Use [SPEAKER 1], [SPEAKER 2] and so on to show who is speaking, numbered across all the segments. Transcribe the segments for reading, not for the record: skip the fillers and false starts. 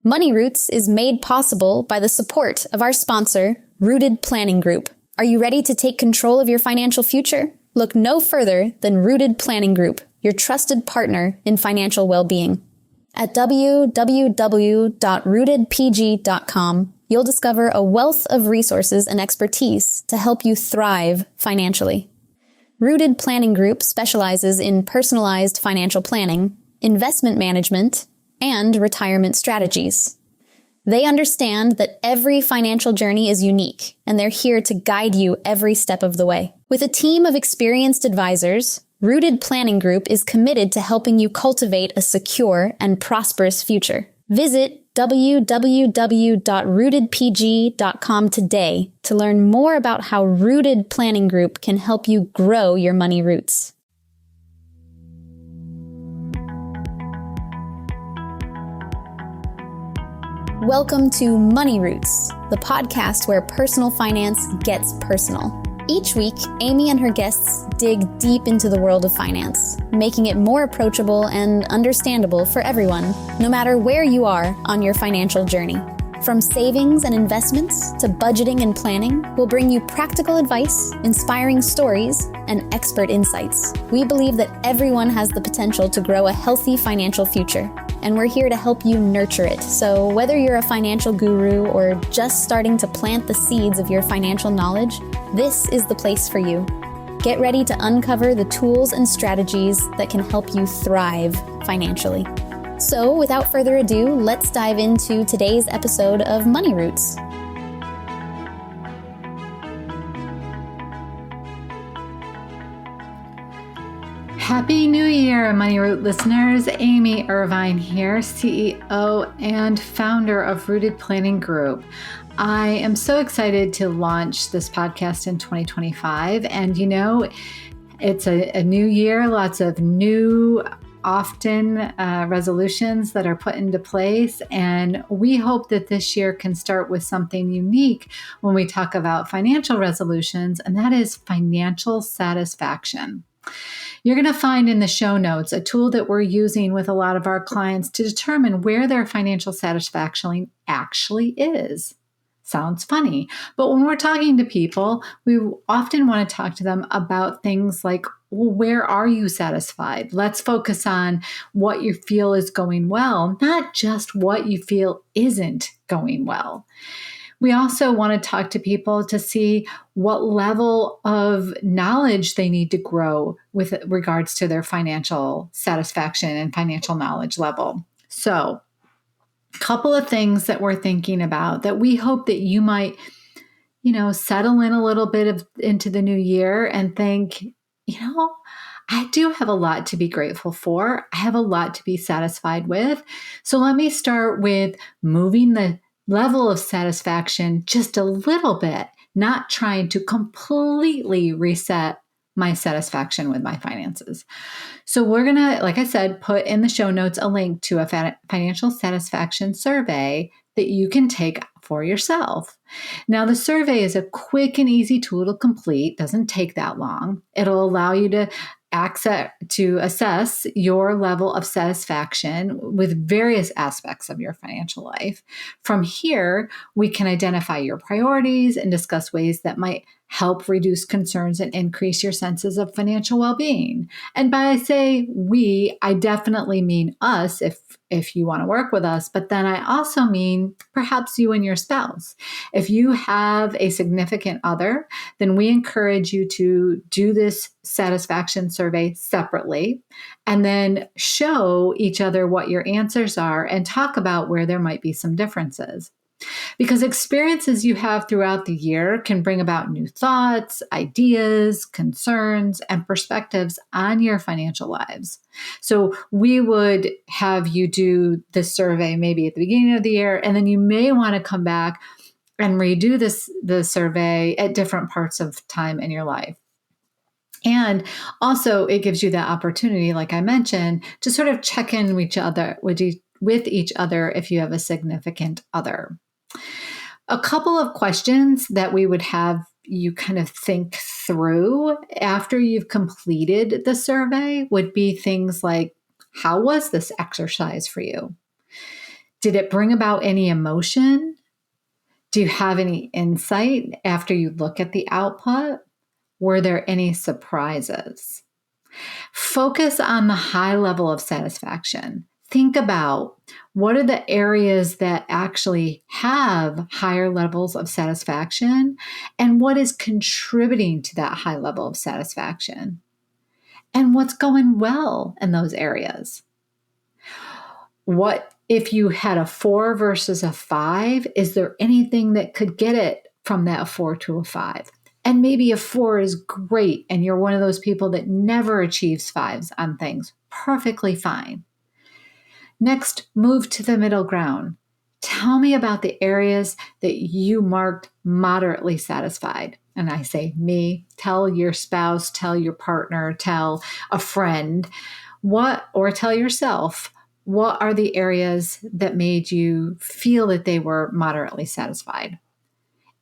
[SPEAKER 1] Money Roots is made possible by the support of our sponsor, Rooted Planning Group. Are you ready to take control of your financial future? Look no further than Rooted Planning Group, your trusted partner in financial well-being. At www.rootedpg.com, you'll discover a wealth of resources and expertise to help you thrive financially. Rooted Planning Group specializes in personalized financial planning, investment management, and retirement strategies. They understand that every financial journey is unique, and they're here to guide you every step of the way. With a team of experienced advisors, Rooted Planning Group is committed to helping you cultivate a secure and prosperous future. Visit www.rootedpg.com today to learn more about how Rooted Planning Group can help you grow your money roots. Welcome to Money Roots, the podcast where personal finance gets personal. Each week, Amy and her guests dig deep into the world of finance, making it more approachable and understandable for everyone, no matter where you are on your financial journey. From savings and investments to budgeting and planning, we'll bring you practical advice, inspiring stories, and expert insights. We believe that everyone has the potential to grow a healthy financial future, and we're here to help you nurture it. So whether you're a financial guru or just starting to plant the seeds of your financial knowledge, this is the place for you. Get ready to uncover the tools and strategies that can help you thrive financially. So without further ado, let's dive into today's episode of Money Roots.
[SPEAKER 2] Happy New Year, Money Root listeners. Amy Irvine here, CEO and founder of Rooted Planning Group. I am so excited to launch this podcast in 2025. And it's a new year, lots of new, often resolutions that are put into place. And we hope that this year can start with something unique when we talk about financial resolutions, and that is financial satisfaction. You're going to find in the show notes a tool that we're using with a lot of our clients to determine where their financial satisfaction actually is. Sounds funny, but when we're talking to people, we often want to talk to them about things like, well, where are you satisfied? Let's focus on what you feel is going well, not just what you feel isn't going well. We also want to talk to people to see what level of knowledge they need to grow with regards to their financial satisfaction and financial knowledge level. So, a couple of things that we're thinking about that we hope that you might, settle in a little bit into the new year and think, I do have a lot to be grateful for. I have a lot to be satisfied with. So let me start with moving the level of satisfaction just a little bit, not trying to completely reset my satisfaction with my finances. So we're going to, like I said, put in the show notes a link to a financial satisfaction survey that you can take for yourself. Now, the survey is a quick and easy tool to complete, doesn't take that long. It'll allow you to assess your level of satisfaction with various aspects of your financial life. From here, we can identify your priorities and discuss ways that might help reduce concerns and increase your senses of financial well-being. And by I say we, I definitely mean us if you want to work with us, but then I also mean perhaps you and your spouse. If you have a significant other, then we encourage you to do this satisfaction survey separately and then show each other what your answers are and talk about where there might be some differences. Because experiences you have throughout the year can bring about new thoughts, ideas, concerns, and perspectives on your financial lives. So we would have you do this survey maybe at the beginning of the year, and then you may want to come back and redo the survey at different parts of time in your life. And also it gives you that opportunity, like I mentioned, to sort of check in with each other if you have a significant other. A couple of questions that we would have you kind of think through after you've completed the survey would be things like, how was this exercise for you? Did it bring about any emotion? Do you have any insight after you look at the output? Were there any surprises? Focus on the high level of satisfaction. Think about what are the areas that actually have higher levels of satisfaction and what is contributing to that high level of satisfaction and what's going well in those areas. What if you had a 4 versus a 5? Is there anything that could get it from that 4 to a 5? And maybe a 4 is great and you're one of those people that never achieves 5s on things. Perfectly fine. Next, move to the middle ground. Tell me about the areas that you marked moderately satisfied. And I say me, tell your spouse, tell your partner, tell a friend, or tell yourself, what are the areas that made you feel that they were moderately satisfied?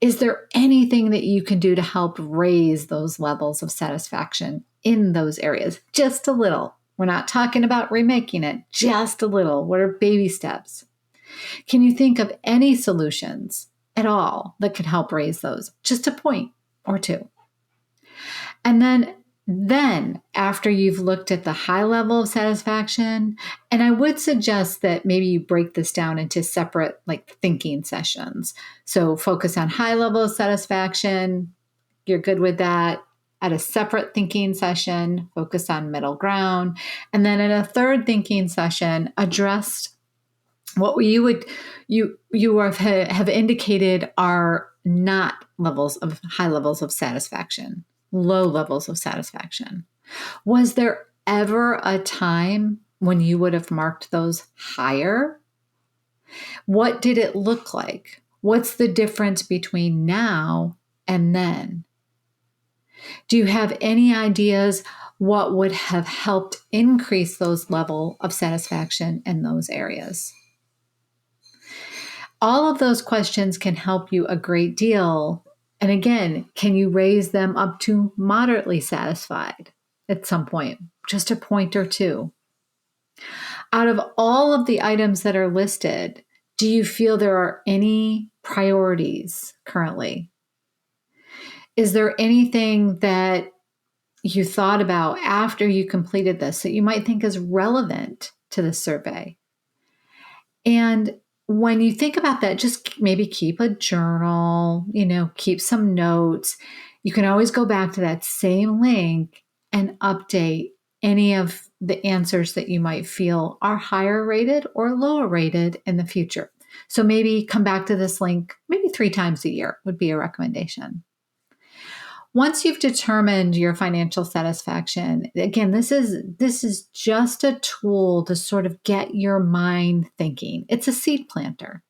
[SPEAKER 2] Is there anything that you can do to help raise those levels of satisfaction in those areas? Just a little. We're not talking about remaking it, just a little. What are baby steps? Can you think of any solutions at all that could help raise those? Just a point or two. And then after you've looked at the high level of satisfaction, and I would suggest that maybe you break this down into separate thinking sessions. So focus on high level of satisfaction. You're good with that. At a separate thinking session, focus on middle ground. And then in a third thinking session, address what you have indicated are not high levels of satisfaction. Low levels of satisfaction. Was there ever a time when you would have marked those higher? What did it look like? What's the difference between now and then? Do you have any ideas what would have helped increase those level of satisfaction in those areas? All of those questions can help you a great deal. And again, can you raise them up to moderately satisfied at some point? Just a point or two. Out of all of the items that are listed, do you feel there are any priorities currently? Is there anything that you thought about after you completed this that you might think is relevant to the survey? And when you think about that, just maybe keep a journal, keep some notes. You can always go back to that same link and update any of the answers that you might feel are higher rated or lower rated in the future. So maybe come back to this link maybe 3 times a year would be a recommendation. Once you've determined your financial satisfaction, again, this is just a tool to sort of get your mind thinking. It's a seed planter.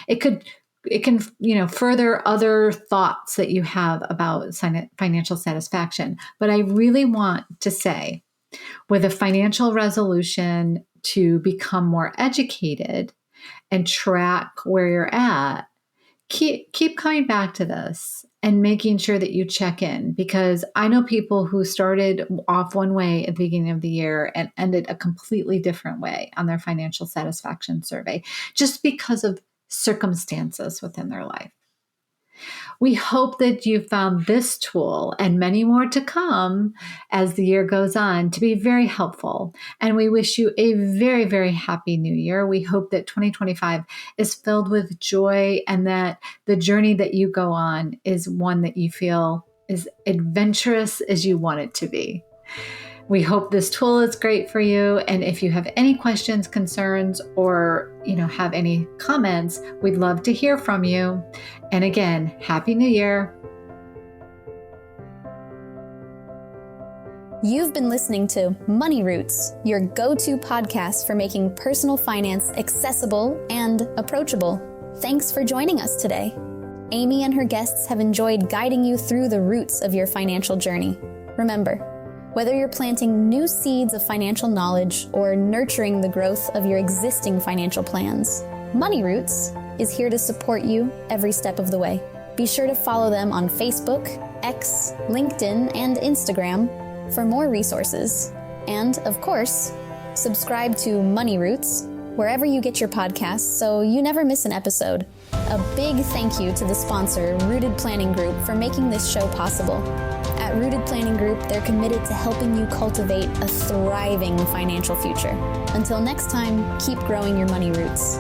[SPEAKER 2] It can further other thoughts that you have about financial satisfaction. But I really want to say, with a financial resolution to become more educated and track where you're at, keep coming back to this and making sure that you check in, because I know people who started off one way at the beginning of the year and ended a completely different way on their financial satisfaction survey just because of circumstances within their life. We hope that you found this tool and many more to come as the year goes on to be very helpful. And we wish you a very, very happy new year. We hope that 2025 is filled with joy and that the journey that you go on is one that you feel is adventurous as you want it to be. We hope this tool is great for you. And if you have any questions, concerns, or have any comments, we'd love to hear from you. And again, Happy New Year.
[SPEAKER 1] You've been listening to Money Roots, your go-to podcast for making personal finance accessible and approachable. Thanks for joining us today. Amy and her guests have enjoyed guiding you through the roots of your financial journey. Remember, whether you're planting new seeds of financial knowledge or nurturing the growth of your existing financial plans, Money Roots is here to support you every step of the way. Be sure to follow them on Facebook, X, LinkedIn, and Instagram for more resources. And, of course, subscribe to Money Roots wherever you get your podcasts so you never miss an episode. A big thank you to the sponsor, Rooted Planning Group, for making this show possible. At Rooted Planning Group, they're committed to helping you cultivate a thriving financial future. Until next time, keep growing your money roots.